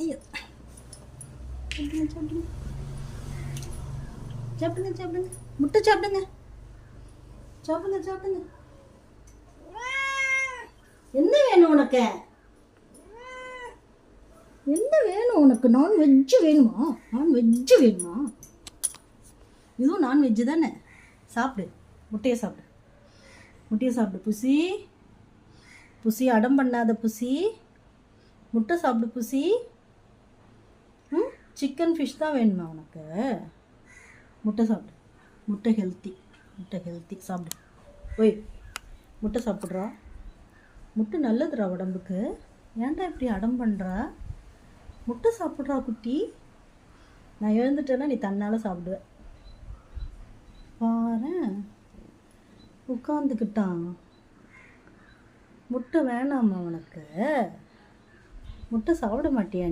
ஐயோ, சாப்பிடுங்க சாப்பிடுங்க சாப்பிடுங்க சாப்பிடுங்க, முட்டை சாப்பிடுங்க சாப்பிடுங்க சாப்பிடுங்க. என்ன வேணும் உனக்கு? என்ன வேணும் உனக்கு? நான்வெஜ்ஜு வேணுமா? நான்வெஜ்ஜு வேணுமா? இதுவும் நான்வெஜ்ஜு தானே. சாப்பிடு, முட்டையை சாப்பிடு, முட்டையை சாப்பிடு புசி. புசி அடம் பண்ணாத புசி, முட்டை சாப்பிடு புசி. ம், சிக்கன் ஃபிஷ் தான் வேணுமா உனக்கு? முட்டை சாப்பிடு, முட்டை ஹெல்த்தி, முட்டை ஹெல்த்தி சாப்பிடு. ஒய், முட்டை சாப்பிட்றா, முட்டை நல்லதுடா உடம்புக்கு. ஏன்டா இப்படி அடம் பண்ணுறா? முட்டை சாப்பிட்றா குட்டி. நான் எழுந்துட்டேன்னா நீ தன்னால் சாப்பிடுவ. பாரேன், உட்காந்துக்கிட்டான். முட்டை வேணாமா உனக்கு? முட்டை சாப்பிட மாட்டியா?